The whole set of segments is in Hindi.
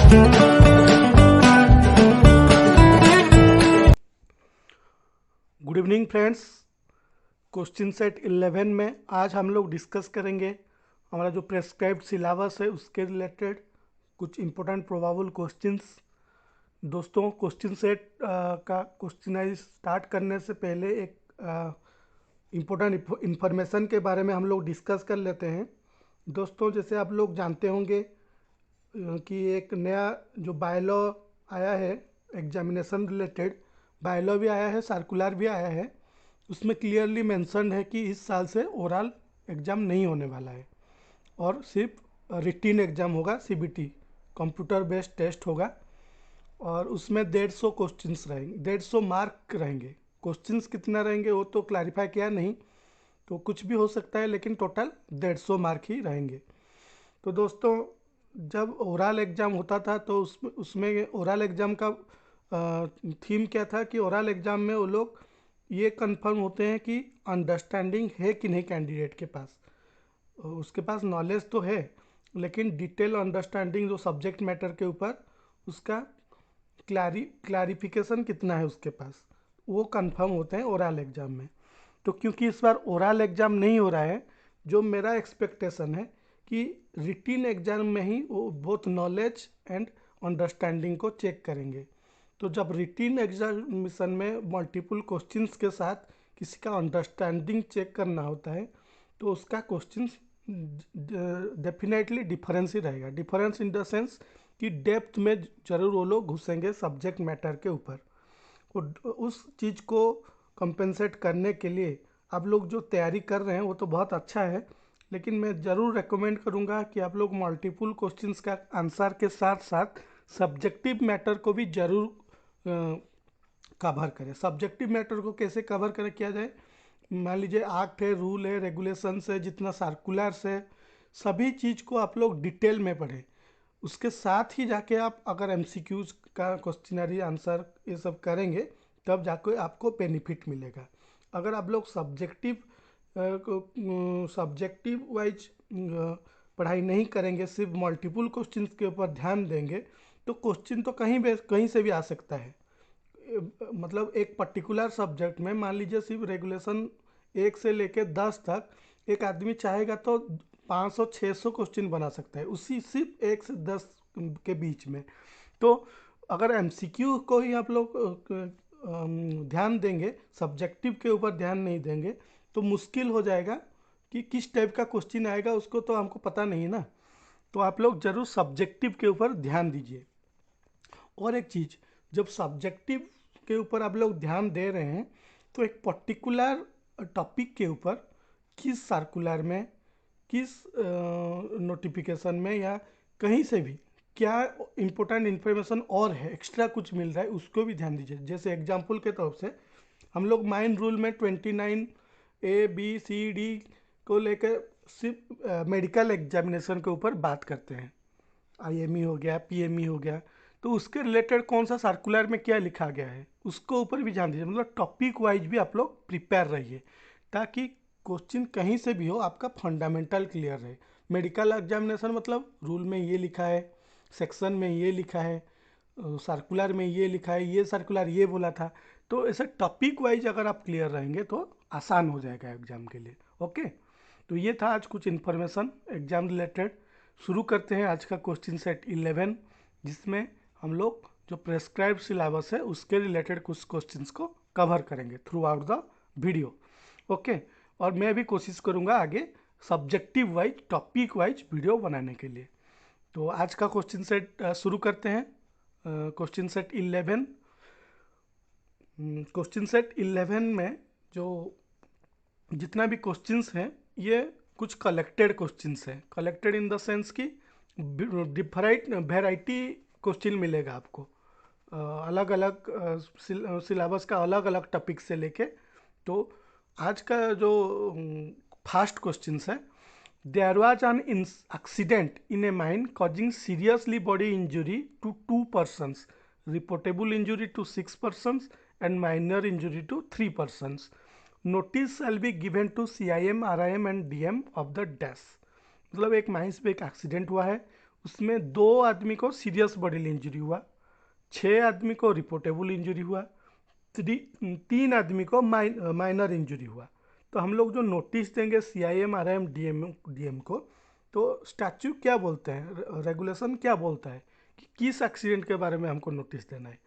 Good evening friends. Question set 11 में आज हम लोग डिस्कस करेंगे हमारा जो प्रेस्क्राइब्ड सिलेबस है उसके रिलेटेड कुछ इम्पोर्टेंट प्रोबेबल क्वेश्चंस। दोस्तों, क्वेश्चन सेट का क्वेश्चनाइज स्टार्ट करने से पहले एक इम्पोर्टेंट इंफॉर्मेशन के बारे में हम लोग डिस्कस कर लेते हैं। दोस्तों, जैसे आप लोग जानते होंगे कि एक नया जो बायलॉ आया है एग्जामिनेशन रिलेटेड, बायलॉ भी आया है, सर्कुलर भी आया है। उसमें क्लियरली मेंशन है कि इस साल से ओरल एग्ज़ाम नहीं होने वाला है और सिर्फ रिटिन एग्ज़ाम होगा, सीबीटी कंप्यूटर बेस्ड टेस्ट होगा। और उसमें 150 क्वेश्चंस रहेंगे, 150 मार्क रहेंगे। क्वेश्चंस कितना रहेंगे वो तो क्लैरिफाई किया नहीं, तो कुछ भी हो सकता है, लेकिन टोटल 150 मार्क ही रहेंगे। तो दोस्तों, जब ओरल एग्ज़ाम होता था तो उसमें ओरल एग्ज़ाम का थीम क्या था कि ओरल एग्ज़ाम में वो लोग ये कंफर्म होते हैं कि अंडरस्टैंडिंग है कि नहीं कैंडिडेट के पास। उसके पास नॉलेज तो है, लेकिन डिटेल अंडरस्टैंडिंग जो सब्जेक्ट मैटर के ऊपर उसका क्लैरिफिकेशन कितना है उसके पास, वो कंफर्म होते हैं ओरल एग्ज़ाम में। तो क्योंकि इस बार ओरल एग्ज़ाम नहीं हो रहा है, जो मेरा एक्सपेक्टेशन है कि रिटिन एग्ज़ाम में ही वो बोथ नॉलेज एंड अंडरस्टैंडिंग को चेक करेंगे। तो जब रिटिन एग्जामिनेशन में मल्टीपल क्वेश्चंस के साथ किसी का अंडरस्टैंडिंग चेक करना होता है तो उसका क्वेश्चंस डेफिनेटली डिफरेंस ही रहेगा। डिफरेंस इन द सेंस कि डेप्थ में ज़रूर वो लोग घुसेंगे सब्जेक्ट मैटर के ऊपर। उस चीज़ को कंपेंसेट करने के लिए आप लोग जो तैयारी कर रहे हैं वो तो बहुत अच्छा है, लेकिन मैं ज़रूर रेकमेंड करूँगा कि आप लोग मल्टीपल क्वेश्चंस का आंसर के साथ साथ सब्जेक्टिव मैटर को भी ज़रूर कवर करें। सब्जेक्टिव मैटर को कैसे कवर करें किया जाए, मान लीजिए एक्ट है, रूल है, रेगुलेशंस है, जितना सर्कुलर्स है, सभी चीज़ को आप लोग डिटेल में पढ़ें। उसके साथ ही जाके आप अगर एमसीक्यूज का क्वेश्चनरी आंसर ये सब करेंगे तब जाके आपको बेनिफिट मिलेगा। अगर आप लोग सब्जेक्टिव वाइज पढ़ाई नहीं करेंगे, सिर्फ मल्टीपल क्वेश्चंस के ऊपर ध्यान देंगे, तो क्वेश्चन तो कहीं से भी आ सकता है। मतलब एक पर्टिकुलर सब्जेक्ट में मान लीजिए सिर्फ रेगुलेशन 1 से लेके 10 तक एक आदमी चाहेगा तो 500-600 क्वेश्चन बना सकता है उसी सिर्फ 1 से 10 के बीच में। तो अगर एमसीक्यू को ही आप लोग ध्यान देंगे, सब्जेक्टिव के ऊपर ध्यान नहीं देंगे, तो मुश्किल हो जाएगा कि किस टाइप का क्वेश्चन आएगा, उसको तो हमको पता नहीं ना। तो आप लोग ज़रूर सब्जेक्टिव के ऊपर ध्यान दीजिए। और एक चीज़, जब सब्जेक्टिव के ऊपर आप लोग ध्यान दे रहे हैं तो एक पर्टिकुलर टॉपिक के ऊपर किस सर्कुलर में, किस नोटिफिकेशन में या कहीं से भी क्या इम्पोर्टेंट इन्फॉर्मेशन और है, एक्स्ट्रा कुछ मिल रहा है, उसको भी ध्यान दीजिए। जैसे एग्जांपल के तौर से हम लोग माइन रूल में 29A, B, C, D को लेकर सिर्फ मेडिकल एग्जामिनेशन के ऊपर बात करते हैं। IME हो गया, PME हो गया, तो उसके रिलेटेड कौन सा सर्कुलर में क्या लिखा गया है उसको ऊपर भी ध्यान दीजिए। मतलब टॉपिक वाइज भी आप लोग प्रिपेयर रहिए ताकि क्वेश्चन कहीं से भी हो आपका फंडामेंटल क्लियर रहे। मेडिकल एग्जामिनेशन मतलब रूल में ये लिखा है, सेक्शन में ये लिखा है, सर्कुलर में ये लिखा है, ये सर्कुलर ये बोला था। तो ऐसे टॉपिक वाइज अगर आप क्लियर रहेंगे तो आसान हो जाएगा एग्ज़ाम के लिए। ओके, तो ये था आज कुछ इन्फॉर्मेशन एग्ज़ाम रिलेटेड। शुरू करते हैं आज का क्वेश्चन सेट 11, जिसमें हम लोग जो प्रेस्क्राइब सिलेबस है उसके रिलेटेड कुछ क्वेश्चंस को कवर करेंगे through out the video. Okay, और मैं भी कोशिश करूंगा आगे subjective wise, topic wise video बनाने के लिए। तो आज का क्वेश्चन सेट शुरू करते हैं। क्वेश्चन सेट 11, क्वेश्चन सेट 11 में जो जितना भी क्वेश्चंस हैं ये कुछ कलेक्टेड क्वेश्चंस हैं। कलेक्टेड इन द सेंस कि डिफरेंट वेराइटी क्वेश्चन मिलेगा आपको, अलग अलग सिलेबस का अलग अलग टॉपिक से लेके। तो आज का जो फर्स्ट क्वेश्चंस है, there was an accident in a mine causing seriously body injury to 2 persons, reportable injury to 6 persons and minor injury to 3 persons. Notice shall be given to CIM, RIM and DM of the dash. मतलब एक माइंस पे एक एक्सीडेंट हुआ है, उसमें 2 आदमी को सीरियस बॉडीली इंजरी हुआ, 6 आदमी को रिपोर्टेबल इंजरी हुआ, 3 आदमी को माइनर इंजरी हुआ। तो हम लोग जो नोटिस देंगे CIM RIM DM को, तो स्टैच्यू क्या बोलते हैं, रेगुलेशन क्या बोलता है कि किस एक्सीडेंट के बारे में हमको नोटिस देना है।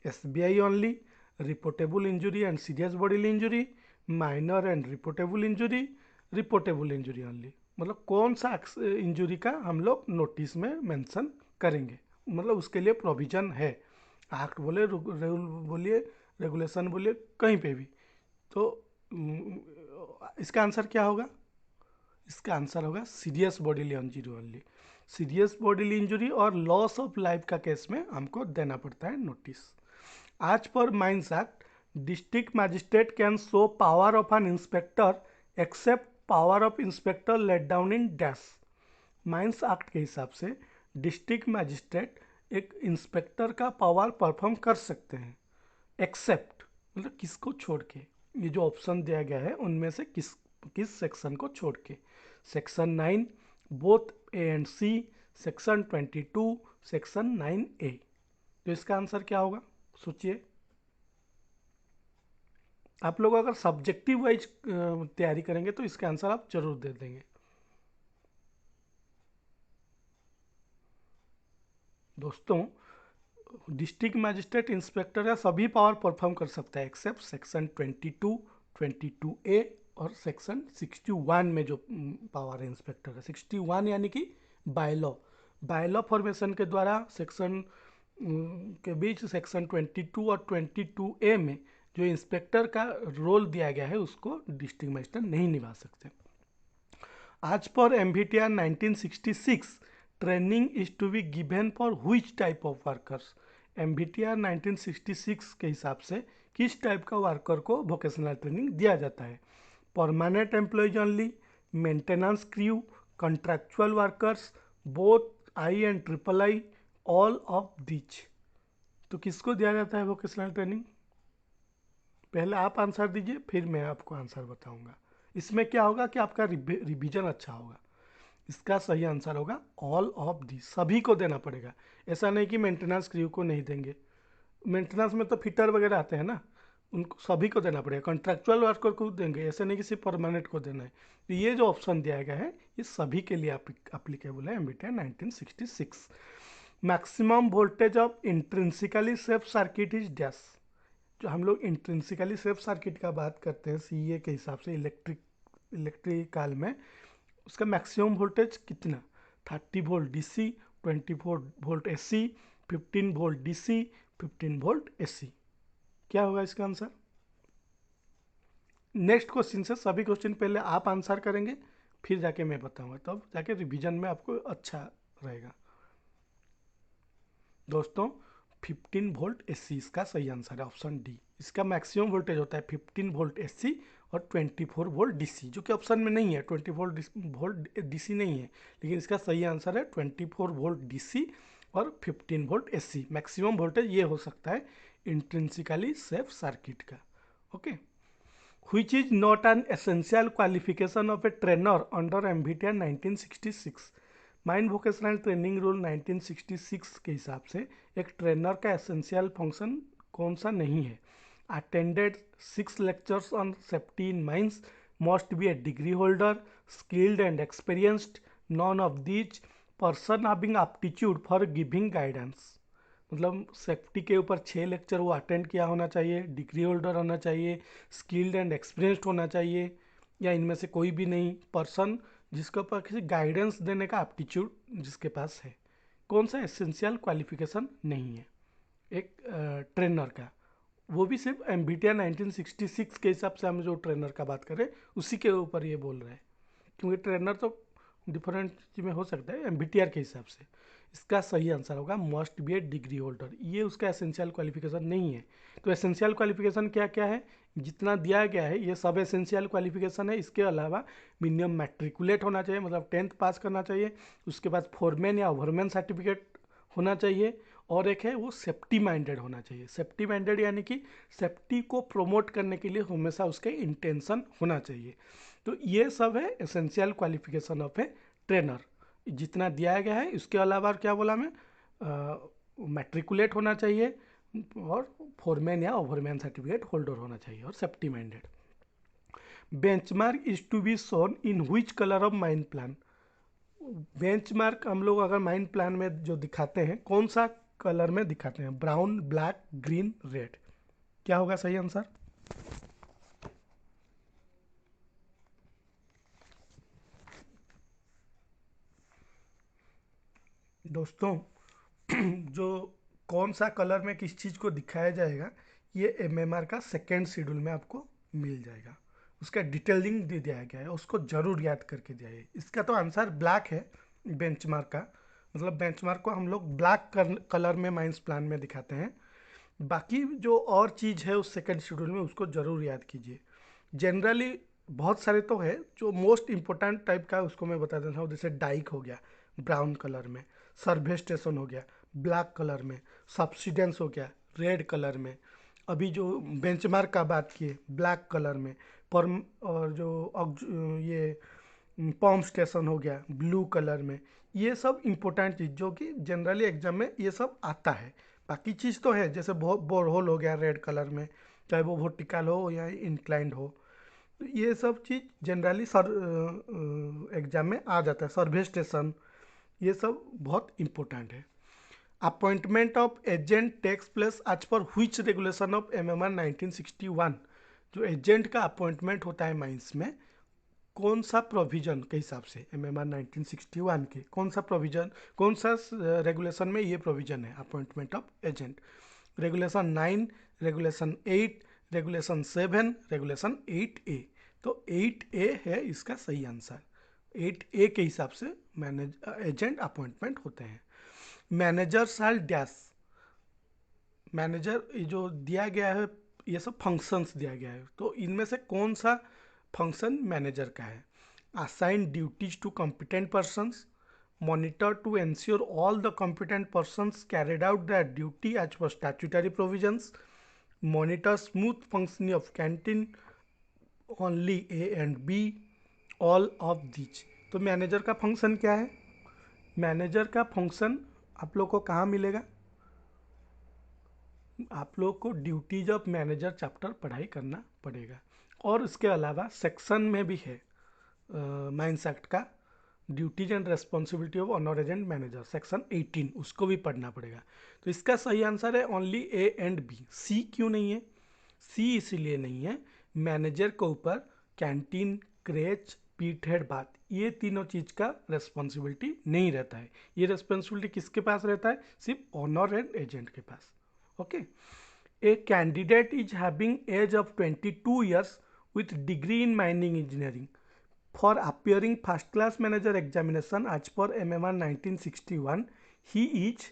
SBI only, reportable injury and serious bodily injury, minor and reportable injury only. मतलब कौन सा इंजरी का हम लोग नोटिस में मेंशन करेंगे, मतलब उसके लिए प्रोविजन है। एक्ट बोले, रूल बोलिए, रेगुलेशन बोलिए, कहीं पे भी। तो इसका आंसर क्या होगा? इसका आंसर होगा serious bodily injury only. Serious bodily injury और लॉस ऑफ लाइफ का केस में हमको देना पड़ता है नोटिस। आज पर mines act, district magistrate can show power of an inspector except power of inspector laid down in dash. Mines act के हिसाब से डिस्ट्रिक्ट मैजिस्ट्रेट एक इंस्पेक्टर का पावर परफॉर्म कर सकते हैं, एक्सेप्ट मतलब किसको छोड़ के, ये जो ऑप्शन दिया गया है उनमें से किस सेक्शन को छोड़ के। Section 9 both A and C, section 22, section 9A। तो इसका आंसर क्या होगा, सोचिए। आप लोग अगर सब्जेक्टिव वाइज तैयारी करेंगे तो इसका आंसर आप जरूर दे देंगे। दोस्तों, डिस्ट्रिक्ट मैजिस्ट्रेट इंस्पेक्टर का सभी पावर परफॉर्म कर सकता है एक्सेप्ट सेक्शन 22, 22A और सेक्शन 61 में जो पावर है इंस्पेक्टर का। 61 यानी कि बायलॉ फॉर्मेशन के द्वारा सेक्शन के बीच सेक्शन 22 और 22A में जो इंस्पेक्टर का रोल दिया गया है उसको डिस्ट्रिक्ट मैजिस्ट्रेट नहीं निभा सकते। आज पर MVTR 1966 training is to be given for which type of workers. MVTR 1966 के हिसाब से किस टाइप का वर्कर को वोकेशनल ट्रेनिंग दिया जाता है? Permanent employees only, maintenance crew, contractual workers, both I and III, all of which. तो किसको दिया जाता है वोकेशनल ट्रेनिंग? पहले आप आंसर दीजिए, फिर मैं आपको आंसर बताऊंगा। इसमें क्या होगा कि आपका रिवीजन अच्छा होगा। इसका सही आंसर होगा ऑल ऑफ दी, सभी को देना पड़ेगा। ऐसा नहीं कि मेंटेनेंस क्रू को नहीं देंगे, मेंटेनेंस में तो फिटर वगैरह आते हैं ना, उनको सभी को देना पड़ेगा। कॉन्ट्रैक्चुअल वर्कर को देंगे, ऐसा नहीं कि सिर्फ परमानेंट को देना है। तो ये जो ऑप्शन दिया गया है ये सभी के लिए अप्लीकेबल है MVTR 1966। Maximum voltage of intrinsically safe circuit is dash. जो हम लोग इंट्रिंसिकली सेफ सर्किट का बात करते हैं CA के हिसाब से, इलेक्ट्रिकल में उसका मैक्सिमम वोल्टेज कितना? 30 volt DC, 24 volt AC, 15 volt DC, 15 volt AC। क्या होगा इसका आंसर? नेक्स्ट क्वेश्चन से सभी क्वेश्चन पहले आप आंसर करेंगे, फिर जाके मैं बताऊंगा, तब जाके रिवीजन में आपको अच्छा रहेगा। दोस्तों, 15 वोल्ट AC इसका सही आंसर है, ऑप्शन डी। इसका मैक्सिमम वोल्टेज होता है 15 वोल्ट AC और 24 वोल्ट DC, जो कि ऑप्शन में नहीं है। 24 वोल्ट DC नहीं है, लेकिन इसका सही आंसर है 24 वोल्ट DC और 15 वोल्ट AC। मैक्सिमम वोल्टेज ये हो सकता है इंट्रिंसिकली सेफ सर्किट का। Okay, which is not an essential qualification of a trainer under MVTR 1966। Mind vocational training rule 1966 के हिसाब से एक ट्रेनर का एसेंशियल फंक्शन कौन सा नहीं है? Attended 6 lectures on safety in mines, must be A degree holder, skilled and experienced, non of these, person having aptitude for giving guidance. मतलब सेफ्टी के ऊपर 6 लेक्चर वो अटेंड किया होना चाहिए, डिग्री होल्डर होना चाहिए, स्किल्ड एंड एक्सपीरियंस्ड होना चाहिए, या इनमें से कोई भी नहीं, पर्सन जिसके ऊपर किसी गाइडेंस देने का एप्टीट्यूड जिसके पास है। कौन सा एसेंशियल क्वालिफिकेशन नहीं है एक ट्रेनर का? वो भी सिर्फ MVTR 1966 के हिसाब से हम जो ट्रेनर का बात करें उसी के ऊपर ये बोल रहे हैं, क्योंकि ट्रेनर तो डिफरेंट में हो सकता है MVTR के हिसाब से। इसका सही आंसर होगा must be A degree holder, ये उसका एसेंशियल क्वालिफिकेशन नहीं है। तो एसेंशियल क्वालिफिकेशन क्या क्या है, जितना दिया गया है ये सब एसेंशियल क्वालिफिकेशन है। इसके अलावा मिनिमम मैट्रिकुलेट होना चाहिए, मतलब 10th पास करना चाहिए। उसके बाद फोरमैन या ओवरमैन सर्टिफिकेट होना चाहिए, और एक है वो सेफ्टी माइंडेड होना चाहिए। सेफ्टी माइंडेड यानी कि सेफ्टी को प्रमोट करने के लिए हमेशा उसके इंटेंशन होना चाहिए। तो ये सब है essential qualification of a trainer. जितना दिया गया है, इसके अलावा क्या बोला मैं, मैट्रिकुलेट होना चाहिए और फोरमैन या ओवरमैन सर्टिफिकेट होल्डर होना चाहिए और safety minded. Benchmark is to be shown in which colour of mine plan. Benchmark हम लोग अगर माइन प्लान में जो दिखाते हैं, कौन सा कलर में दिखाते हैं? Brown, black, green, red. क्या होगा सही आंसर? दोस्तों जो कौन सा कलर में किस चीज़ को दिखाया जाएगा, ये एमएमआर का सेकेंड शेड्यूल में आपको मिल जाएगा। उसका डिटेलिंग दे दिया गया है, उसको जरूर याद करके जाइए। इसका तो आंसर ब्लैक है बेंचमार्क का, मतलब बेंचमार्क को हम लोग ब्लैक कलर में माइंस प्लान में दिखाते हैं। बाकी जो और चीज़ है उस सेकेंड शेड्यूल में, उसको ज़रूर याद कीजिए। जनरली बहुत सारे तो है, जो मोस्ट इम्पोर्टेंट टाइप का उसको मैं बता देता हूँ। जैसे डाइक हो गया ब्राउन कलर में, सर्वे स्टेशन हो गया ब्लैक कलर में, सब्सिडेंस हो गया रेड कलर में, अभी जो बेंचमार्क का बात किए ब्लैक कलर में, पर और जो ये पम्प स्टेशन हो गया ब्लू कलर में। ये सब इम्पोर्टेंट चीज़ जो कि जनरली एग्जाम में ये सब आता है। बाकी चीज़ तो है, जैसे बोरहोल हो गया रेड कलर में, चाहे वो वर्टिकल हो या इंक्लाइंड हो, तो ये सब चीज़ जनरली सर एग्जाम में आ जाता है। सर्वे स्टेशन, ये सब बहुत इम्पोर्टेंट है। Appointment of agent takes place as per which regulation of MMR 1961। जो एजेंट का अपॉइंटमेंट होता है माइंस में, कौन सा प्रोविजन के हिसाब से, एमएमआर 1961 के कौन सा प्रोविजन, कौन सा रेगुलेशन में ये प्रोविजन है appointment of agent? Regulation 9, regulation 8, regulation 7, regulation 8A। तो 8A है इसका सही आंसर। 8A के हिसाब से एजेंट अपॉइंटमेंट होते हैं। मैनेजर शाल डैश, मैनेजर ये जो दिया गया है, ये सब फंक्शंस दिया गया है, तो इनमें से कौन सा फंक्शन मैनेजर का है? Assign duties to competent persons, monitor to ensure all the competent persons carried out their duty as per statutory provisions, monitor smooth functioning of canteen, only A and B, all of these। तो मैनेजर का फंक्शन क्या है? मैनेजर का फंक्शन आप लोग को कहाँ मिलेगा? आप लोग को ड्यूटीज ऑफ मैनेजर चैप्टर पढ़ाई करना पड़ेगा। और इसके अलावा सेक्शन में भी है माइंस एक्ट का, duties and responsibility of owner agent manager, section 18, उसको भी पढ़ना पड़ेगा। तो इसका सही आंसर है ओनली A एंड B। सी क्यों नहीं है? सी इसलिए नहीं है, मैनेजर के ऊपर कैंटीन, क्रेच, पीट हेड बाथ, ये तीनों चीज़ का रेस्पॉन्सिबिलिटी नहीं रहता है। ये रेस्पॉन्सिबिलिटी किसके पास रहता है? सिर्फ ऑनर एंड एजेंट के पास। Okay. A candidate is having age of 22 years with degree in mining engineering for appearing first class manager examination as per MMR 1961, he is,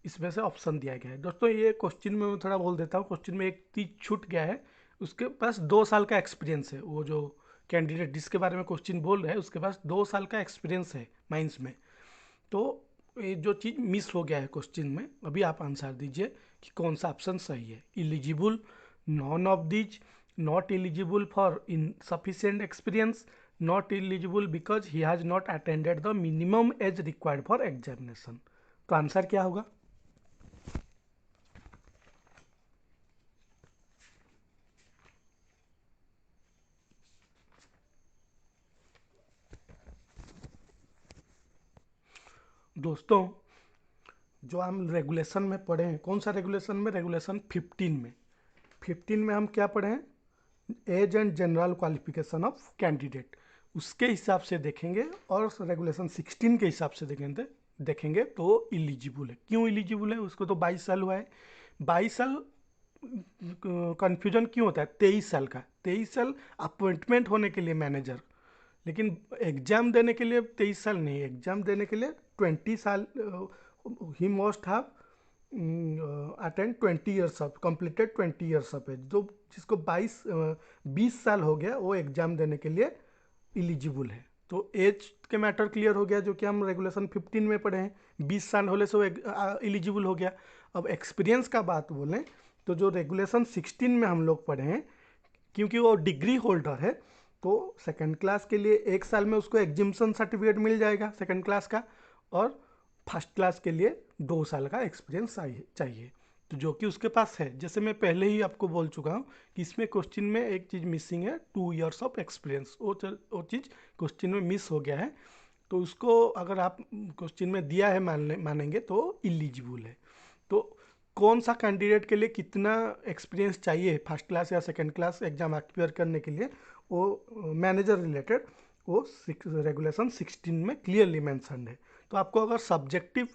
इसमें से ऑप्शन दिया गया है। दोस्तों ये क्वेश्चन में मैं थोड़ा बोल देता हूँ, क्वेश्चन में एक चीज छूट गया है। उसके पास 2 साल का एक्सपीरियंस है, वो जो कैंडिडेट जिसके बारे में क्वेश्चन बोल रहे हैं उसके पास 2 साल का एक्सपीरियंस है माइंस में। तो ये जो चीज़ मिस हो गया है क्वेश्चन में, अभी आप आंसर दीजिए कि कौन सा ऑप्शन सही है। Eligible, non of these, not eligible for insufficient experience, not eligible because he has not attended the minimum age required for examination। तो आंसर क्या होगा? दोस्तों जो हम रेगुलेशन में पढ़े हैं, कौन सा रेगुलेशन में? रेगुलेशन 15 में। 15 में हम क्या पढ़े हैं? Age and general qualification of candidate, उसके हिसाब से देखेंगे। और रेगुलेशन 16 के हिसाब से देखेंगे तो इलिजिबल है। क्यों इलिजिबल है? उसको तो 22 साल हुआ है। 22 साल कन्फ्यूजन क्यों होता है? 23 साल का, 23 साल अपॉइंटमेंट होने के लिए मैनेजर, लेकिन एग्जाम देने के लिए 23 साल नहीं, एग्जाम देने के लिए 20 साल। He must have attend 20 years of completed 20 years of age. जो जिसको 20 साल हो गया वो एग्जाम देने के लिए इलिजिबल है। तो एज के मैटर क्लियर हो गया, जो कि हम रेगुलेशन 15 में पढ़े हैं। 20 साल होने से वो इलिजिबल हो गया। अब एक्सपीरियंस का बात बोलें तो जो रेगुलेशन 16 में हम लोग पढ़े हैं, क्योंकि वो डिग्री होल्डर है तो सेकंड क्लास के लिए 1 साल में उसको एग्जिम्पशन सर्टिफिकेट मिल जाएगा सेकंड क्लास का, और फर्स्ट क्लास के लिए 2 साल का एक्सपीरियंस चाहिए, तो जो कि उसके पास है। जैसे मैं पहले ही आपको बोल चुका हूँ कि इसमें क्वेश्चन में एक चीज़ मिसिंग है, 2 years ऑफ एक्सपीरियंस, वो चीज़ क्वेश्चन में मिस हो गया है। तो उसको अगर आप क्वेश्चन में दिया है मानेंगे तो इलिजिबल है। तो कौन सा कैंडिडेट के लिए कितना एक्सपीरियंस चाहिए फर्स्ट क्लास या सेकंड क्लास एग्जाम अपियर करने के लिए, वो मैनेजर रिलेटेड वो रेगुलेशन 16 में क्लियरली मेंशन्ड है। तो आपको अगर सब्जेक्टिव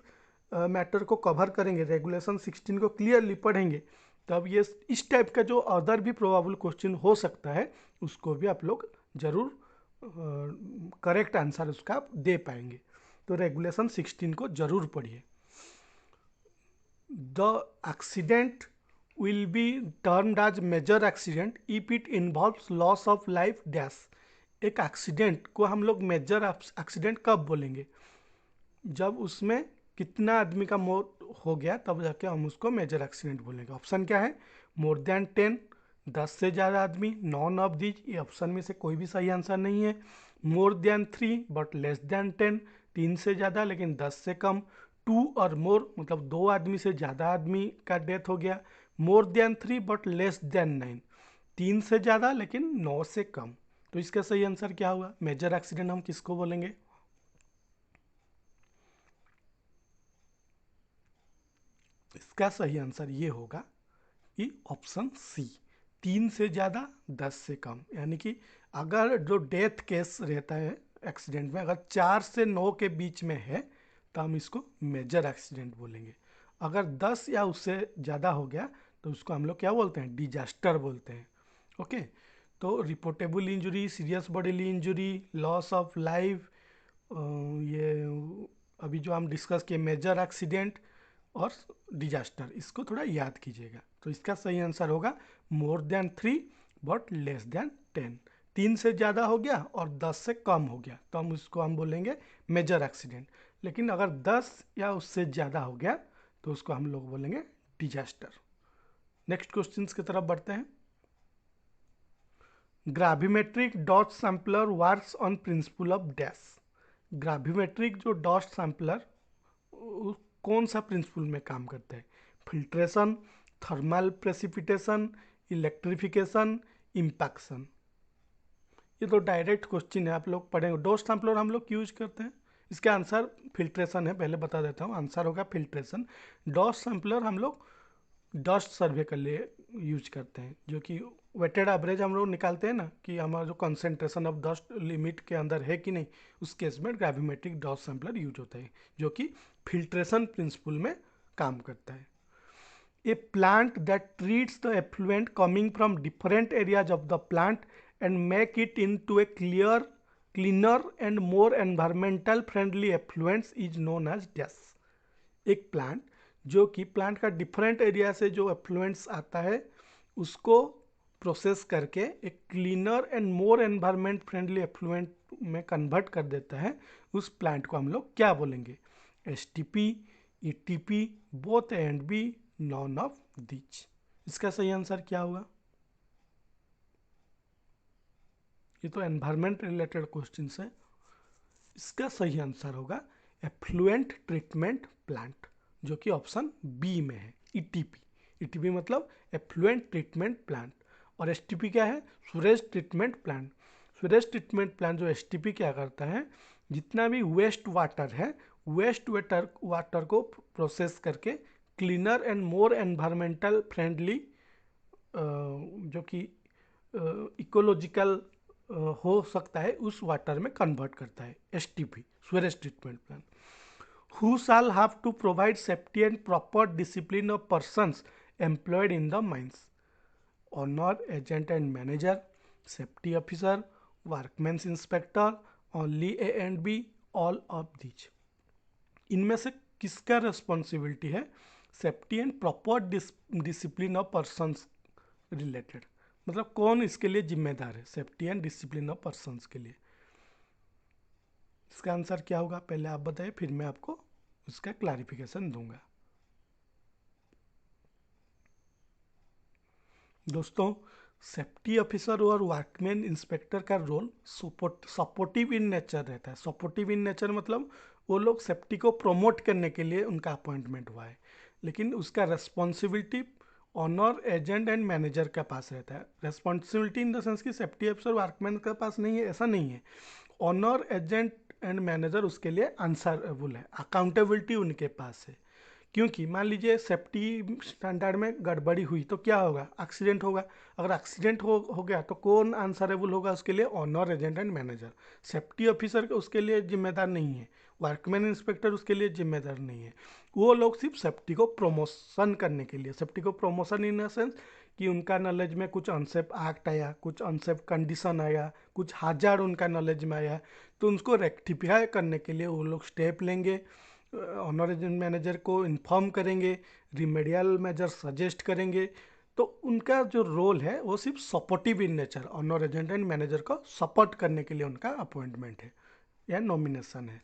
मैटर को कवर करेंगे, रेगुलेशन 16 को क्लियरली पढ़ेंगे, तब ये इस टाइप का जो अदर भी प्रोबेबल क्वेश्चन हो सकता है उसको भी आप लोग ज़रूर करेक्ट आंसर उसका आप दे पाएंगे। तो रेगुलेशन 16 को ज़रूर पढ़िए। The accident will be termed as major accident if it involves loss of life dash। एक एक्सीडेंट को हम लोग मेजर एक्सीडेंट कब बोलेंगे, जब उसमें कितना आदमी का मौत हो गया, तब जाके हम उसको मेजर एक्सीडेंट बोलेंगे। ऑप्शन क्या है, मोर देन 10, 10 से ज़्यादा आदमी, नॉन ऑफ दीज, ये ऑप्शन में से कोई भी सही आंसर नहीं है। More than 3 but less than 10, 3 से ज़्यादा लेकिन 10 से कम। 2 और मोर मतलब 2 आदमी से ज़्यादा आदमी का डेथ हो गया। More than 3 but less than 9, 3 से ज़्यादा लेकिन 9 से कम। तो इसका सही आंसर क्या हुआ, मेजर एक्सीडेंट हम किसको बोलेंगे। इसका सही आंसर ये होगा कि ऑप्शन सी, 3 से ज़्यादा 10 से कम। यानी कि अगर जो डेथ केस रहता है एक्सीडेंट में, अगर 4 से 9 के बीच में है तो हम इसको मेजर एक्सीडेंट बोलेंगे। अगर 10 या उससे ज़्यादा हो गया तो उसको हम लोग क्या बोलते हैं, डिजास्टर बोलते हैं। ओके, तो reportable injury, serious bodily injury, loss of life, ये अभी जो हम डिस्कस किए मेजर एक्सीडेंट और डिजास्टर, इसको थोड़ा याद कीजिएगा। तो इसका सही आंसर होगा more than 3 but less than 10, 3 से ज़्यादा हो गया और 10 से कम हो गया तो हम बोलेंगे मेजर एक्सीडेंट। लेकिन अगर 10 या उससे ज़्यादा हो गया तो उसको हम लोग बोलेंगे डिजास्टर। नेक्स्ट क्वेश्चन की तरफ बढ़ते हैं। Gravimetric dot sampler works on principle of dash. Gravimetric जो डॉट सैम्पलर कौन सा प्रिंसिपल में काम करता है, filtration, thermal precipitation, electrification, impaction. ये तो डायरेक्ट क्वेश्चन है, आप लोग पढ़ेंगे। डॉट सैम्पलर हम लोग यूज करते हैं, इसका आंसर फिल्ट्रेशन है, पहले बता देता हूँ, आंसर होगा फिल्ट्रेशन। डॉट सैम्पलर हम लोग डस्ट सर्वे के लिए यूज करते हैं, जो कि वेटेड एवरेज हम लोग निकालते हैं ना कि हमारा जो कंसेंट्रेशन ऑफ डस्ट लिमिट के अंदर है कि नहीं, उस केस में ग्रेविमेट्रिक डस्ट सैम्पलर यूज होता है, जो कि फिल्ट्रेशन प्रिंसिपल में काम करता है। A plant that treats the effluent coming from different areas of the plant and make it into a cleaner and more environmental friendly effluents is known as dash। एक प्लांट जो कि प्लांट का डिफरेंट एरिया से जो एफ्लुएंट्स आता है उसको प्रोसेस करके एक cleaner and more environment friendly effluent में कन्वर्ट कर देता है, उस प्लांट को हम लोग क्या बोलेंगे, STP, ETP, both A and B, none of these. इसका सही आंसर क्या होगा, ये तो एनवायरनमेंट रिलेटेड क्वेश्चन है। इसका सही आंसर होगा एफ्लुएंट ट्रीटमेंट प्लांट, जो कि ऑप्शन बी में है, ईटीपी। ईटीपी मतलब एफ्लुएंट ट्रीटमेंट प्लांट, और एसटीपी क्या है, Suraj treatment plant. Suraj treatment plant जो एसटीपी क्या करता है, जितना भी वेस्ट वाटर है, वेस्ट वाटर को प्रोसेस करके cleaner and more environmental friendly, जो कि इकोलॉजिकल हो सकता है, उस वाटर में कन्वर्ट करता है, STP, sewerage treatment plant. Who shall have to provide safety and proper discipline of persons employed in the mines, owner, agent and manager, safety officer, workman's inspector, only A and B, all of these. इनमें से किसका रेस्पॉन्सिबिलिटी है safety and proper discipline of persons related, मतलब कौन इसके लिए जिम्मेदार है, safety and discipline of persons के लिए। इसका आंसर क्या होगा पहले आप बताइए, फिर मैं आपको इसका क्लैरिफिकेशन दूंगा। दोस्तों, सेफ्टी ऑफिसर और वर्कमैन इंस्पेक्टर का रोल सपोर्टिव इन नेचर रहता है। सपोर्टिव इन नेचर मतलब वो लोग सेफ्टी को प्रमोट करने के लिए उनका अपॉइंटमेंट हुआ है, लेकिन उसका responsibility owner agent and manager के पास रहता है। रेस्पॉन्सिबिलिटी इन द सेंस कि सेफ्टी ऑफिसर वर्कमैन के पास नहीं है, ऐसा नहीं है। ऑनर एजेंट एंड मैनेजर उसके लिए आंसरेबल है, अकाउंटेबिलिटी उनके पास है। क्योंकि मान लीजिए सेफ्टी स्टैंडर्ड में गड़बड़ी हुई तो क्या होगा, एक्सीडेंट होगा। अगर एक्सीडेंट हो गया तो कौन आंसरेबल होगा उसके लिए, owner agent and manager. Safety officer उसके लिए जिम्मेदार नहीं है, वर्कमैन इंस्पेक्टर उसके लिए जिम्मेदार नहीं है। वो लोग सिर्फ सेफ्टी को प्रमोशन करने के लिए, सेफ्टी को प्रमोशन इन द सेंस कि उनका नॉलेज में कुछ अनसेफ एक्ट आया, कुछ अनसेफ कंडीशन आया, कुछ हाजार्ड उनका नॉलेज में आया, तो उनको रेक्टिफाई करने के लिए वो लोग स्टेप लेंगे, ऑनर एजेंट मैनेजर को इन्फॉर्म करेंगे, रिमेडियल मेजर सजेस्ट करेंगे। तो उनका जो रोल है वो सिर्फ supportive in nature, owner agent and manager को सपोर्ट करने के लिए उनका अपॉइंटमेंट है या नॉमिनेशन है।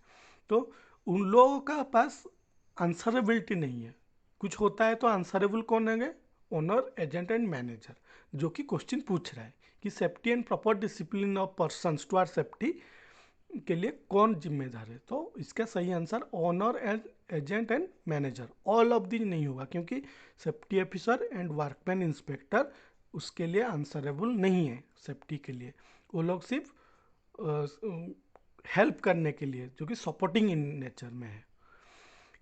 तो उन लोगों का पास आंसरेबिलिटी नहीं है। कुछ होता है तो आंसरेबल कौन है, ओनर एजेंट एंड मैनेजर, जो कि क्वेश्चन पूछ रहा है कि safety and proper discipline of persons to our safety के लिए कौन जिम्मेदार है। तो इसका सही answer owner and agent and manager, all of the नहीं होगा, क्योंकि safety officer and workman inspector उसके लिए आंसरेबल नहीं है। सेफ्टी के लिए वो लोग सिर्फ हेल्प करने के लिए, जो कि सपोर्टिंग इन नेचर में है।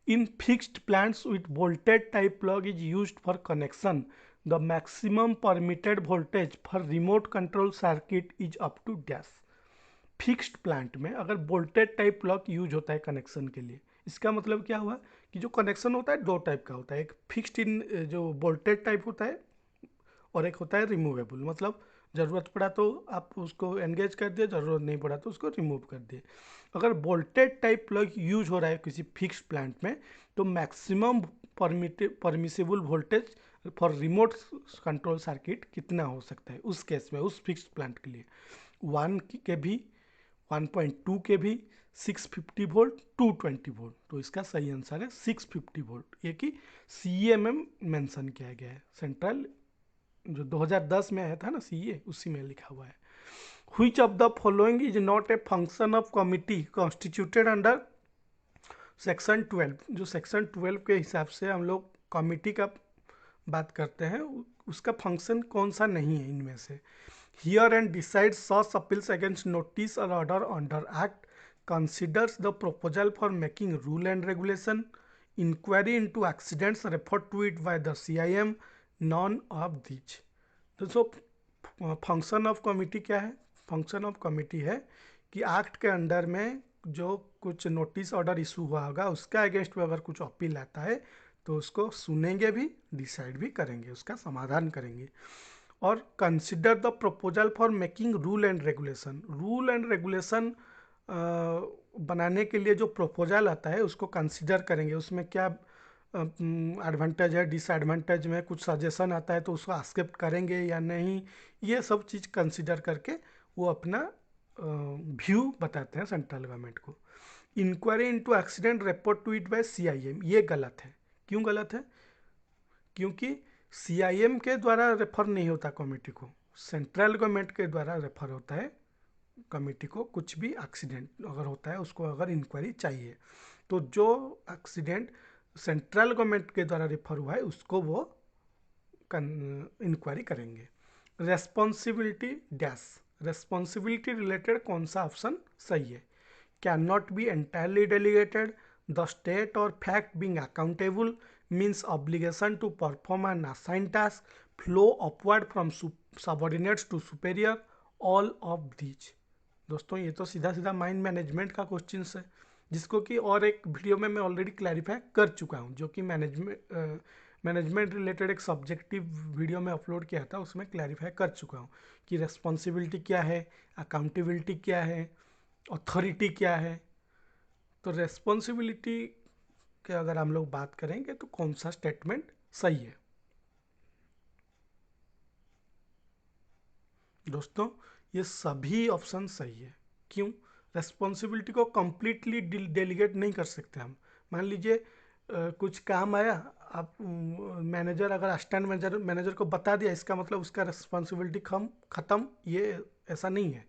In fixed plants with voltage type plug is used for connection. The maximum permitted voltage for remote control circuit is up to dash. Fixed plant में अगर वोल्टेज टाइप प्लग यूज होता है कनेक्शन के लिए, इसका मतलब क्या हुआ कि जो कनेक्शन होता है दो टाइप का होता है। एक फिक्स्ड इन जो वोल्टेज टाइप होता है और एक होता है रिमूवेबल, मतलब ज़रूरत पड़ा तो आप उसको एंगेज कर दिए, ज़रूरत नहीं पड़ा तो उसको रिमूव कर दिए। अगर वोल्टेज टाइप प्लग यूज हो रहा है किसी फिक्स प्लांट में, तो maximum permissible voltage for remote control circuit कितना हो सकता है उस केस में, उस फिक्स प्लांट के लिए 1 kV, 1.2 kV, 650 वोल्ट, 220 वोल्ट। तो इसका सही आंसर है 650 वोल्ट, ये कि CEMM मेंशन किया गया है। सेंट्रल जो 2010 में आया था ना CA, उसी में लिखा हुआ है। Which of the following is not a function of committee constituted under section 12। जो सेक्शन 12 के हिसाब से हम लोग कमिटी का बात करते हैं, उसका फंक्शन कौन सा नहीं है इनमें से। Hear and decide such appeals against notice और order under act, considers the proposal for making rule and regulation, inquiry into accidents refer to it by the CIM, none of which. दोस्तों फंक्शन ऑफ कमिटी क्या है, फंक्शन ऑफ कमिटी है कि एक्ट के अंडर में जो कुछ नोटिस ऑर्डर इशू हुआ होगा उसका अगेंस्ट में अगर कुछ अपील आता है तो उसको सुनेंगे भी, डिसाइड भी करेंगे, उसका समाधान करेंगे। और consider the proposal for making rule and regulation, rule and regulation बनाने के लिए जो प्रपोजल आता है उसको कंसिडर करेंगे, उसमें क्या एडवांटेज है, डिसएडवांटेज में कुछ सजेशन आता है तो उसको एक्सेप्ट करेंगे या नहीं, ये सब चीज़ कंसिडर करके वो अपना व्यू बताते हैं सेंट्रल गवर्नमेंट को। Inquiry into accident report to it by CIM, ये गलत है। क्यों गलत है, क्योंकि CIM के द्वारा रेफर नहीं होता कमेटी को, सेंट्रल गवर्नमेंट के द्वारा रेफर होता है कमेटी को। कुछ भी एक्सीडेंट अगर होता है उसको अगर इंक्वायरी चाहिए तो जो एक्सीडेंट सेंट्रल गवर्नमेंट के द्वारा रेफर हुआ है उसको वो इंक्वायरी करेंगे। रेस्पॉन्सिबिलिटी डैश, रेस्पॉन्सिबिलिटी रिलेटेड कौन सा ऑप्शन सही है। Can not be entirely delegated, the state or fact being accountable, means obligation to perform an assign task, flow upward from subordinates to superior, all of these. दोस्तों ये तो सीधा सीधा माइंड मैनेजमेंट का क्वेश्चन है, जिसको कि और एक वीडियो में मैं ऑलरेडी क्लैरिफाई कर चुका हूँ, जो कि मैनेजमेंट रिलेटेड एक सब्जेक्टिव वीडियो में अपलोड किया था, उसमें क्लैरिफाई कर चुका हूँ कि रेस्पॉन्सिबिलिटी क्या है, अकाउंटेबिलिटी क्या है, अथॉरिटी क्या है। तो रेस्पॉन्सिबिलिटी के अगर हम लोग बात करेंगे तो कौन सा स्टेटमेंट सही है दोस्तों, ये सभी ऑप्शन सही है। क्यों, रेस्पॉन्सिबिलिटी को कंप्लीटली डेलीगेट नहीं कर सकते हम। मान लीजिए कुछ काम आया, आप मैनेजर अगर असिस्टेंट मैनेजर को बता दिया, इसका मतलब उसका रिस्पॉन्सिबिलिटी ख़त्म, ये ऐसा नहीं है,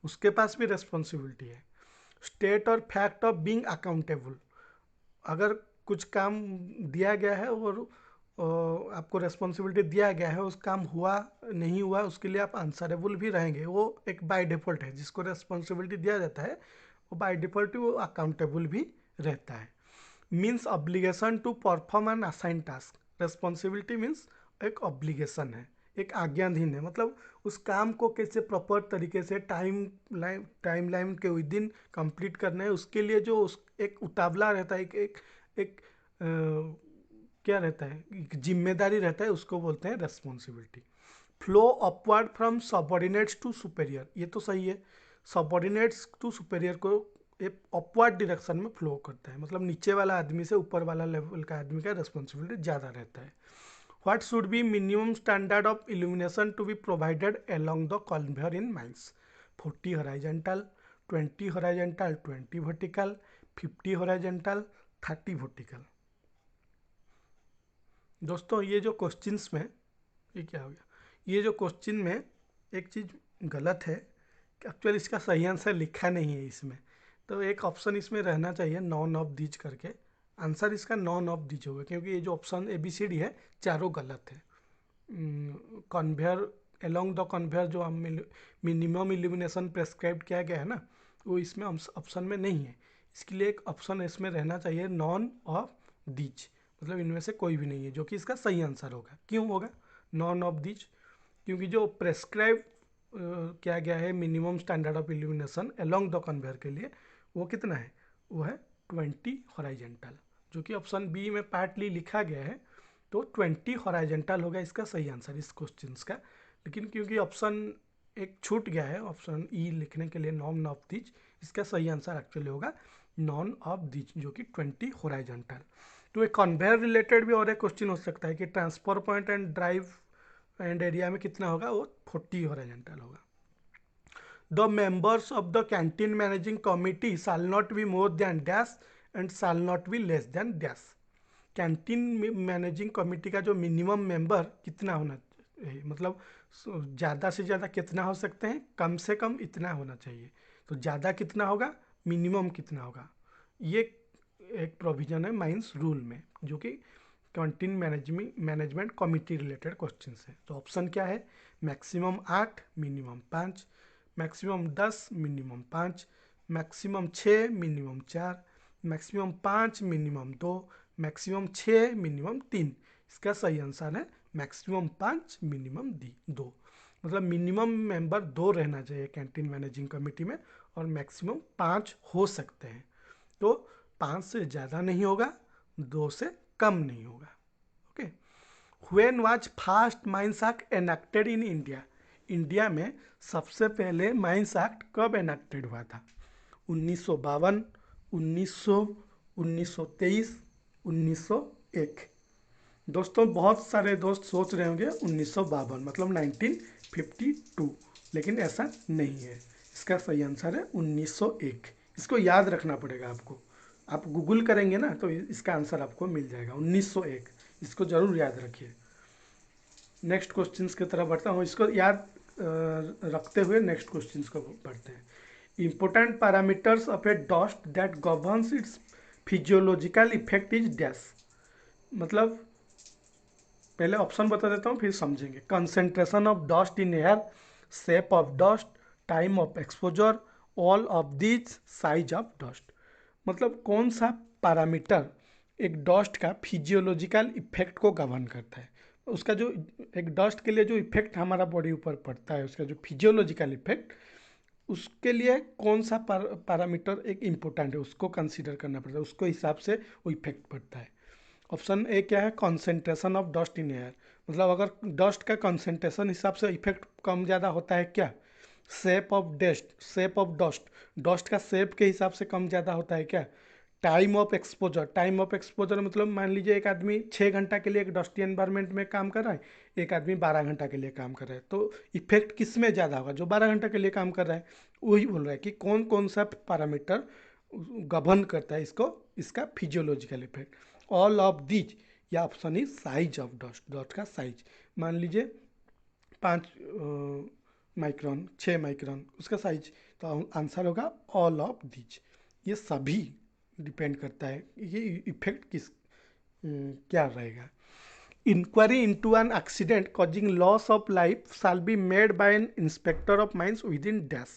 उसके पास भी रिस्पॉन्सिबिलिटी है। State or fact of being accountable, अगर कुछ काम दिया गया है और आपको रिस्पॉन्सिबिलिटी दिया गया है, उस काम हुआ नहीं हुआ उसके लिए आप आंसरेबल भी रहेंगे, वो एक बाय डिफ़ॉल्ट है। जिसको रिस्पॉन्सिबिलिटी दिया जाता है वो बाय डिफ़ॉल्ट वो अकाउंटेबल भी रहता है। Means obligation to perform an assign task. Responsibility means एक ऑब्लिगेशन है, एक आज्ञाधीन है, मतलब उस काम को कैसे प्रॉपर तरीके से टाइम लाइन के विद इन कंप्लीट करना है, उसके लिए जो उस एक उतावला रहता है, एक क्या रहता है, एक जिम्मेदारी रहता है, उसको बोलते हैं responsibility. Flow upward from subordinates to superior, ये तो सही है। सबॉर्डिनेट्स टू सुपेरियर को एक अपवर्ड डायरेक्शन में फ्लो करता है, मतलब नीचे वाला आदमी से ऊपर वाला लेवल का आदमी का रेस्पॉन्सिबिलिटी ज़्यादा रहता है। What should be minimum standard of illumination to be provided along the conveyor in mines? 40 horizontal, 20 horizontal, 20 vertical, 50 horizontal, 30 vertical. दोस्तों ये जो क्वेश्चंस में, ये क्या हो गया, ये जो क्वेश्चन में एक चीज़ गलत है कि एक्चुअली इसका सही आंसर लिखा नहीं है इसमें, तो एक ऑप्शन इसमें रहना चाहिए नॉन ऑफ दीज करके। आंसर इसका नॉन ऑफ दीज होगा, क्योंकि ये जो ऑप्शन ABCD है चारों गलत है। कन्वेयर, अलोंग द कन्वेयर जो हम मिनिमम इल्यूमिनेशन प्रेस्क्राइब किया गया है ना, वो इसमें ऑप्शन में नहीं है। इसके लिए एक ऑप्शन इसमें रहना चाहिए नॉन ऑफ दीज, मतलब इनमें से कोई भी नहीं है, जो कि इसका सही आंसर होगा। क्यों होगा नॉन ऑफ दीज? क्योंकि जो प्रेस्क्राइब किया गया है minimum standard of illumination along the conveyor के लिए, वो कितना है, वो है 20 हॉरिजॉन्टल, जो कि ऑप्शन बी में पार्टली लिखा गया है, तो 20 हॉरिजॉन्टल होगा इसका सही आंसर इस क्वेश्चन का। लेकिन क्योंकि ऑप्शन एक छूट गया है, ऑप्शन ई लिखने के लिए नॉन ऑफ दीज, इसका सही आंसर एक्चुअली होगा नॉन ऑफ दीज, जो कि 20 हॉरिजॉन्टल। तो एक कन्वेयर रिलेटेड भी और एक क्वेश्चन हो सकता है कि transfer point and drive and area में कितना होगा, वो 40 हॉरिजॉन्टल होगा। The members of the canteen managing committee shall not be more than dash and shall not be less than dash. Canteen managing committee का जो मिनिमम मेंबर कितना होना चाहिए, मतलब ज़्यादा से ज़्यादा कितना हो सकते हैं, कम से कम इतना होना चाहिए। तो ज़्यादा कितना होगा, मिनिमम कितना होगा, ये एक प्रोविजन है माइंस रूल में, जो कि canteen management committee related question है। तो ऑप्शन क्या है, maximum 8, minimum 5, maximum 10, minimum 5, maximum 6, minimum 4, maximum 5, minimum 2, maximum 6, minimum 3। इसका सही आंसर है मैक्सिमम 5, मिनिमम 2। मतलब मिनिमम मेंबर 2 रहना चाहिए कैंटीन मैनेजिंग कमेटी में, और मैक्सिमम 5 हो सकते हैं। तो 5 से ज़्यादा नहीं होगा, 2 से कम नहीं होगा। Okay. When was first mines act enacted in India? India में सबसे पहले माइंस एक्ट कब एनेक्टेड हुआ था? 1952, 1900, 1923, 1901। दोस्तों बहुत सारे दोस्त सोच रहे होंगे 1952 मतलब 1952, लेकिन ऐसा नहीं है। इसका सही आंसर है 1901। इसको याद रखना पड़ेगा आपको, आप गूगल करेंगे ना तो इसका आंसर आपको मिल जाएगा 1901। इसको जरूर याद रखिए। नेक्स्ट क्वेश्चन की तरफ बढ़ता हूँ, इसको याद रखते हुए नेक्स्ट क्वेश्चन को बढ़ते हैं। Important parameters of A dust that governs it's physiological effect is dash. मतलब पहले ऑप्शन बता देता हूँ फिर समझेंगे। Concentration of dust in air, shape of dust, time of exposure, all of these, size of dust. मतलब कौन सा पैरामीटर एक डस्ट का फिजियोलॉजिकल इफेक्ट को गवर्न करता है, उसका जो एक डस्ट के लिए जो इफेक्ट हमारा बॉडी ऊपर पड़ता है, उसका जो फिजियोलॉजिकल इफेक्ट, उसके लिए कौन सा पैरामीटर एक इम्पोर्टेंट है, उसको कंसीडर करना पड़ता है, उसको हिसाब से वो इफेक्ट पड़ता है। ऑप्शन ए क्या है, concentration of dust in air, मतलब अगर डस्ट का कॉन्सेंट्रेशन हिसाब से इफेक्ट कम ज़्यादा होता है क्या? Shape of dust, shape of dust, dust का शेप के हिसाब से कम ज़्यादा होता है क्या? Time of exposure, time of exposure मतलब मान लीजिए एक आदमी 6 घंटा के लिए एक डस्टी एनवायरनमेंट में काम कर रहा है, एक आदमी 12 घंटा के लिए काम कर रहा है, तो इफेक्ट किस में ज़्यादा होगा? जो 12 घंटा के लिए काम कर रहा है। वही बोल रहा है कि कौन कौन सा पैरामीटर गवर्न करता है इसको, इसका physiological effect. All of these, या option E size of dot, dot का साइज मान लीजिए 5 माइक्रोन, 6 माइक्रोन उसका साइज, तो आंसर होगा ऑल ऑफ दीज। ये सभी डिपेंड करता है ये इफेक्ट किस क्या रहेगा। Inquiry into an accident causing loss of life shall be made by an inspector of mines within dash.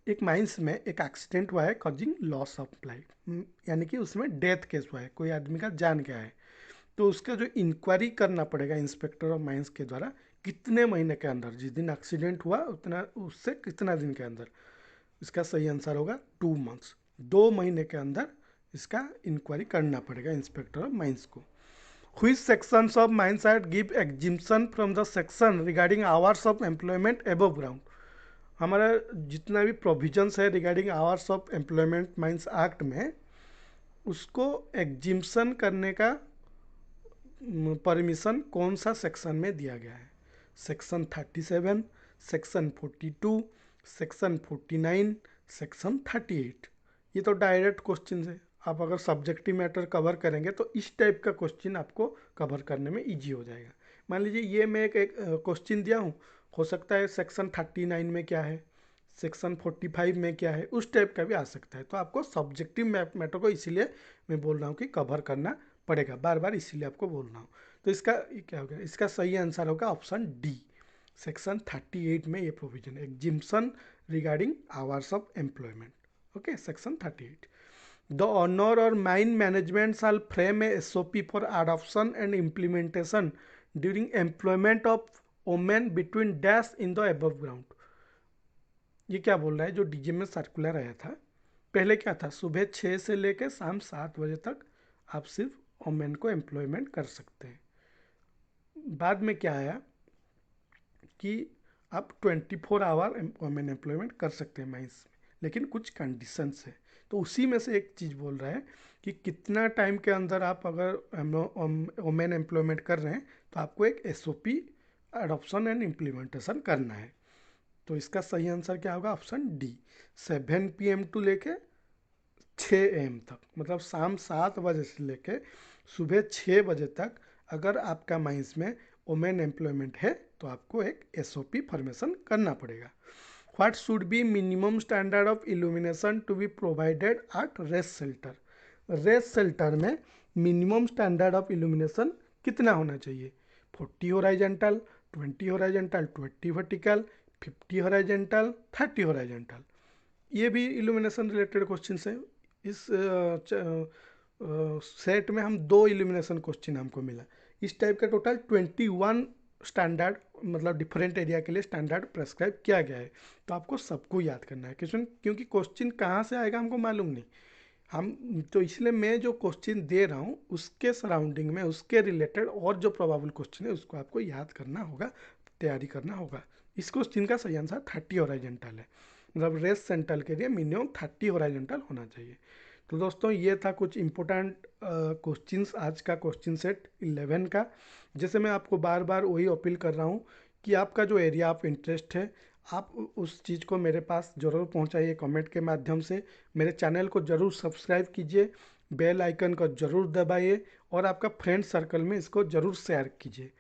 एक माइंस में एक एक्सीडेंट हुआ है कॉजिंग लॉस ऑफ लाइफ, यानी कि उसमें डेथ केस हुआ है, कोई आदमी का जान गया है, तो उसका जो इंक्वायरी करना पड़ेगा इंस्पेक्टर ऑफ माइंस के द्वारा कितने महीने के अंदर, जिस दिन एक्सीडेंट हुआ उतना उससे कितना दिन के अंदर। इसका सही आंसर होगा 2 मंथ्स, 2 महीने के अंदर इसका इंक्वायरी करना पड़ेगा इंस्पेक्टर ऑफ माइंस को। Which sections of Mines Act give exemption from the section regarding hours of employment above ground? हमारा जितना भी प्रोविजंस है regarding hours of employment mines act में, उसको एग्जिम्सन करने का परमिशन कौन सा सेक्शन में दिया गया है? Section 37, section 42, section 49, section 38। ये तो डायरेक्ट क्वेश्चन है, आप अगर सब्जेक्टिव मैटर कवर करेंगे तो इस टाइप का क्वेश्चन आपको कवर करने में इजी हो जाएगा। मान लीजिए ये मैं एक क्वेश्चन दिया हूँ, हो सकता है सेक्शन 39 में क्या है, सेक्शन 45 में क्या है, उस टाइप का भी आ सकता है। तो आपको सब्जेक्टिव मैटर को इसीलिए मैं बोल रहा हूँ कि कवर करना पड़ेगा, बार बार इसीलिए आपको बोल रहा हूँ। तो इसका क्या होगा, इसका सही आंसर होगा ऑप्शन डी, सेक्शन 38 में ये प्रोविजन है, exemption regarding hours of employment. Okay, section 38। The owner or mine management shall frame a SOP for adoption and implementation during employment of women between dash in the above ground. ये क्या बोल रहा है, जो डीजे में सर्कुलर आया था पहले क्या था, सुबह 6 से लेकर शाम 7 बजे तक आप सिर्फ वोमेन को एम्प्लॉयमेंट कर सकते हैं। बाद में क्या आया कि आप 24 आवर वोमेन एम्प्लॉयमेंट कर सकते हैं माइंस में, लेकिन कुछ कंडीशंस है। तो उसी में से एक चीज़ बोल रहा है कि कितना टाइम के अंदर आप अगर वोमेन एम्प्लॉयमेंट कर रहे हैं तो आपको एक SOP एडॉप्शन एंड इम्प्लीमेंटेशन करना है। तो इसका सही आंसर क्या होगा, ऑप्शन डी, 7 PM टू लेके 6 AM तक, मतलब शाम 7 बजे से लेके सुबह 6 बजे तक अगर आपका माइंस में वोमेन एम्प्लॉयमेंट है तो आपको एक SOP फॉर्मेशन करना पड़ेगा। What should be minimum standard of illumination to be provided at rest shelter? Rest shelter में मिनिमम स्टैंडर्ड ऑफ इल्यूमिनेशन कितना होना चाहिए? 40 horizontal, 20 horizontal, 20 vertical, 50 horizontal, 30 horizontal. ये भी इल्यूमिनेशन रिलेटेड क्वेश्चन है। इस सेट में हम 2 इल्यूमिनेशन क्वेश्चन हमको मिला। इस टाइप का टोटल 21 स्टैंडर्ड, मतलब डिफरेंट एरिया के लिए स्टैंडर्ड प्रेस्क्राइब किया गया है। तो आपको सबको याद करना है क्वेश्चन, क्योंकि क्वेश्चन कहाँ से आएगा हमको मालूम नहीं, हम तो इसलिए मैं जो क्वेश्चन दे रहा हूँ उसके सराउंडिंग में, उसके रिलेटेड और जो प्रोबेबल क्वेश्चन है उसको आपको याद करना होगा, तैयारी करना होगा। इस क्वेश्चन का सही आंसर 30 हॉरिजॉन्टल है, मतलब रेस्ट सेंटर के लिए मिनिमम 30 हॉरिजॉन्टल होना चाहिए। तो दोस्तों ये था कुछ इंपॉर्टेंट क्वेश्चंस आज का क्वेश्चन सेट 11 का। जैसे मैं आपको बार बार वही अपील कर रहा हूँ कि आपका जो एरिया ऑफ इंटरेस्ट है आप उस चीज़ को मेरे पास ज़रूर पहुँचाइए कमेंट के माध्यम से। मेरे चैनल को ज़रूर सब्सक्राइब कीजिए, बेल आइकन को ज़रूर दबाइए और आपका फ्रेंड सर्कल में इसको ज़रूर शेयर कीजिए।